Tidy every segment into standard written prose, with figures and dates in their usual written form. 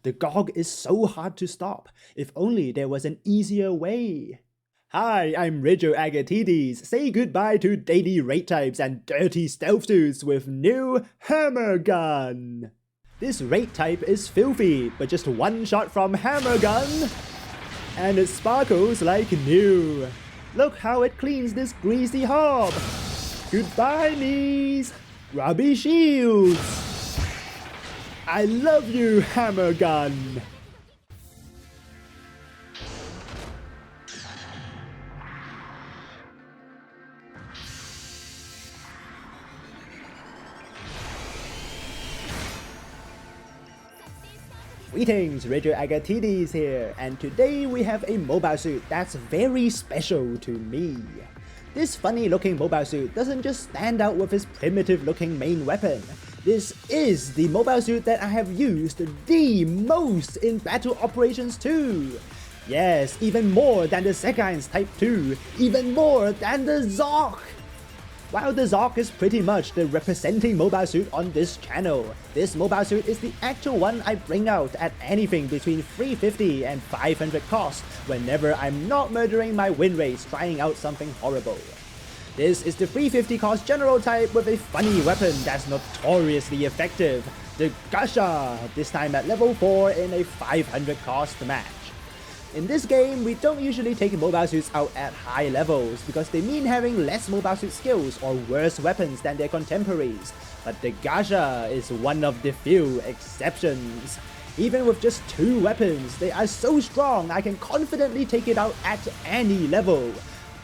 The GOG is so hard to stop. If only there was an easier way. Hi, I'm Rigil Agateiades. Say goodbye to daily raid types and dirty stealth suits with new Hammer Gun. This raid type is filthy, but just one shot from Hammer Gun, and it sparkles like new. Look how it cleans this greasy hob. Goodbye, knees. Grubby shields. I love you, Hammer Gun. Greetings, Rigil Agateiades here, and today we have a mobile suit that's very special to me. This funny looking mobile suit doesn't just stand out with his primitive looking main weapon. This is the mobile suit that I have used the most in battle operations 2. Yes, even more than the Seconds Type 2, even more than the Zock. While the Zock is pretty much the representing mobile suit on this channel, this mobile suit is the actual one I bring out at anything between 350 and 500 cost whenever I'm not murdering my win rates trying out something horrible. This is the 350 cost general type with a funny weapon that's notoriously effective, the Gasshia, this time at level 4 in a 500 cost match. In this game, we don't usually take mobile suits out at high levels because they mean having less mobile suit skills or worse weapons than their contemporaries, but the Gasshia is one of the few exceptions. Even with just 2 weapons, they are so strong I can confidently take it out at any level.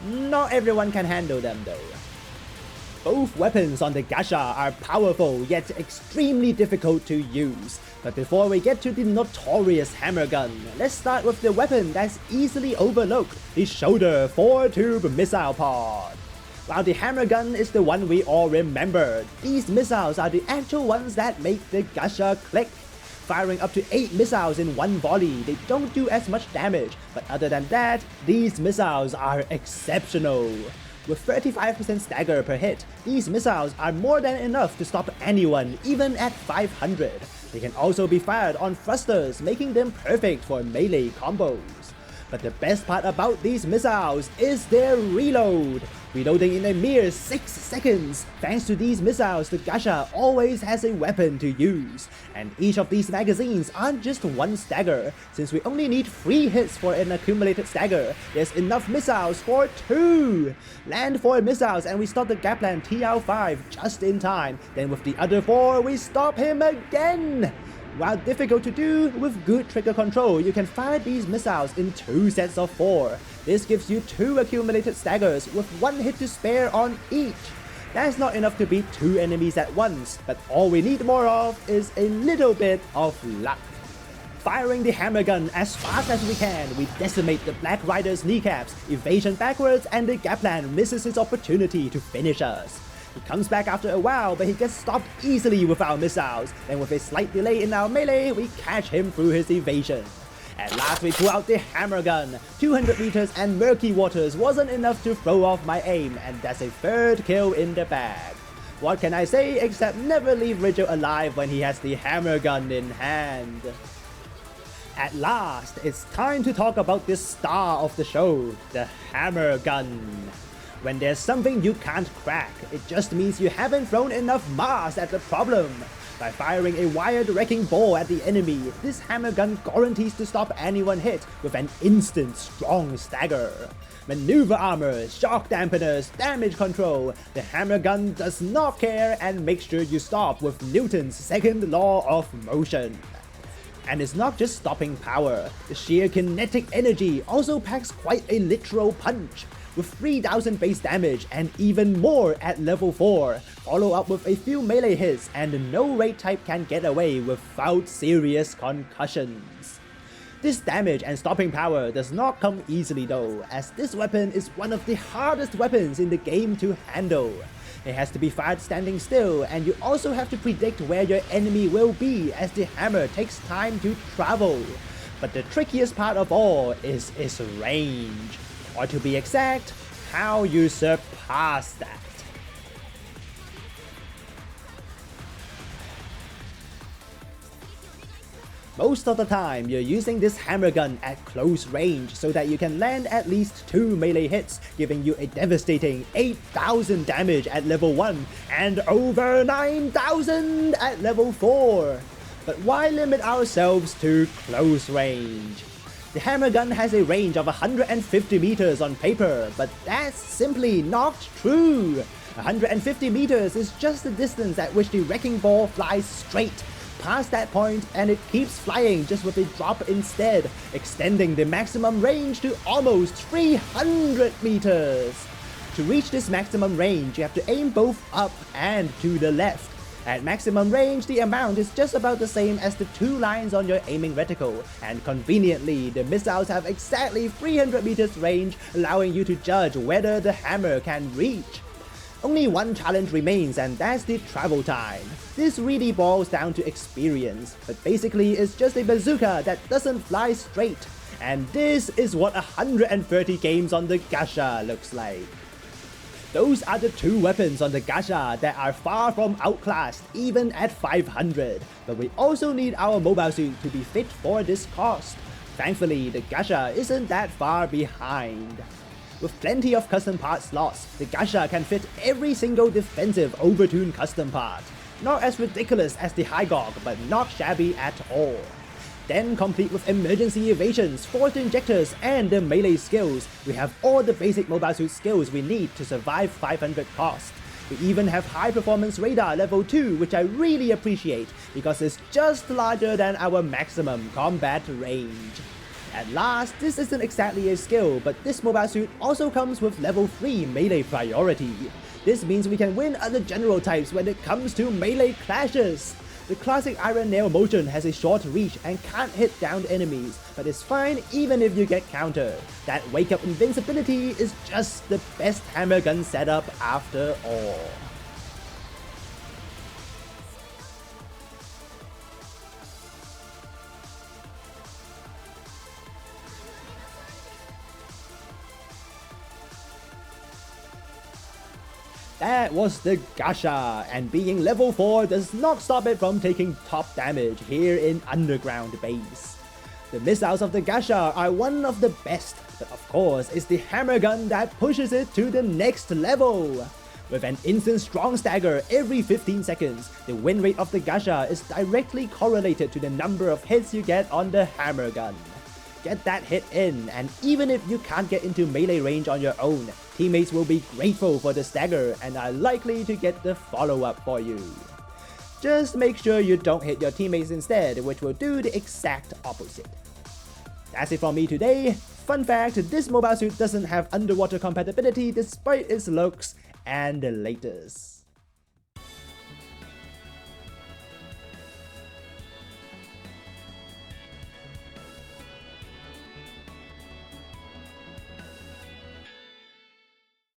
Not everyone can handle them though. Both weapons on the Gasshia are powerful yet extremely difficult to use. But before we get to the notorious Hammer Gun, let's start with the weapon that's easily overlooked, the Shoulder 4-tube missile pod. While the Hammer Gun is the one we all remember, these missiles are the actual ones that make the Gasshia click. Firing up to 8 missiles in one volley, they don't do as much damage, but other than that, these missiles are exceptional. With 35% stagger per hit, these missiles are more than enough to stop anyone, even at 500. They can also be fired on thrusters, making them perfect for melee combos. But the best part about these missiles is their reload. Reloading in a mere 6 seconds. Thanks to these missiles, the Gasshia always has a weapon to use. And each of these magazines aren't just one stagger. Since we only need 3 hits for an accumulated stagger, there's enough missiles for 2. Land 4 missiles and we stop the Gaplan TR5 just in time. Then with the other 4, we stop him again. While difficult to do, with good trigger control, you can fire these missiles in 2 sets of 4. This gives you 2 accumulated staggers with 1 hit to spare on each. That's not enough to beat 2 enemies at once, but all we need more of is a little bit of luck. Firing the Hammer Gun as fast as we can, we decimate the Black Rider's kneecaps, evasion backwards, and the Gaplan misses his opportunity to finish us. He comes back after a while, but he gets stopped easily with our missiles. Then with a slight delay in our melee, we catch him through his evasion. At last we pull out the Hammer Gun. 200 meters and murky waters wasn't enough to throw off my aim, and that's a 3rd kill in the bag. What can I say except never leave Rigil alive when he has the Hammer Gun in hand. At last, it's time to talk about this star of the show, the Hammer Gun. When there's something you can't crack, it just means you haven't thrown enough mass at the problem. By firing a wired wrecking ball at the enemy, this Hammer Gun guarantees to stop anyone hit with an instant strong stagger. Maneuver armor, shock dampeners, damage control, the Hammer Gun does not care and makes sure you stop with Newton's second law of motion. And it's not just stopping power, the sheer kinetic energy also packs quite a literal punch. With 3000 base damage and even more at level 4, follow up with a few melee hits and no raid type can get away without serious concussions. This damage and stopping power does not come easily though, as this weapon is one of the hardest weapons in the game to handle. It has to be fired standing still, and you also have to predict where your enemy will be as the hammer takes time to travel. But the trickiest part of all is its range. Or to be exact, how you surpass that. Most of the time, you're using this hammer gun at close range so that you can land at least 2 melee hits, giving you a devastating 8,000 damage at level 1 and over 9,000 at level 4. But why limit ourselves to close range? The hammer gun has a range of 150 meters on paper, but that's simply not true. 150 meters is just the distance at which the wrecking ball flies straight. Past that point, and it keeps flying just with a drop instead, extending the maximum range to almost 300 meters. To reach this maximum range, you have to aim both up and to the left. At maximum range, the amount is just about the same as the 2 lines on your aiming reticle, and conveniently, the missiles have exactly 300 meters range, allowing you to judge whether the hammer can reach. Only one challenge remains, and that's the travel time. This really boils down to experience, but basically it's just a bazooka that doesn't fly straight. And this is what 130 games on the Gasshia looks like. Those are the 2 weapons on the Gasshia that are far from outclassed even at 500, but we also need our mobile suit to be fit for this cost. Thankfully, the Gasshia isn't that far behind. With plenty of custom part slots, the Gasshia can fit every single defensive overtune custom part. Not as ridiculous as the Higog, but not shabby at all. Then, complete with emergency evasions, forced injectors, and the melee skills, we have all the basic mobile suit skills we need to survive 500 cost. We even have high performance radar level 2, which I really appreciate because it's just larger than our maximum combat range. At last, this isn't exactly a skill, but this mobile suit also comes with level 3 melee priority. This means we can win other general types when it comes to melee clashes. The classic Iron Nail motion has a short reach and can't hit downed enemies, but it's fine even if you get countered. That wake up invincibility is just the best hammer gun setup after all. That was the Gasshia, and being level 4 does not stop it from taking top damage here in Underground Base. The missiles of the Gasshia are one of the best, but of course it's the hammer gun that pushes it to the next level. With an instant strong stagger every 15 seconds, the win rate of the Gasshia is directly correlated to the number of hits you get on the hammer gun. Get that hit in, and even if you can't get into melee range on your own, teammates will be grateful for the stagger and are likely to get the follow-up for you. Just make sure you don't hit your teammates instead, which will do the exact opposite. That's it from me today. Fun fact, this mobile suit doesn't have underwater compatibility despite its looks, and the latest.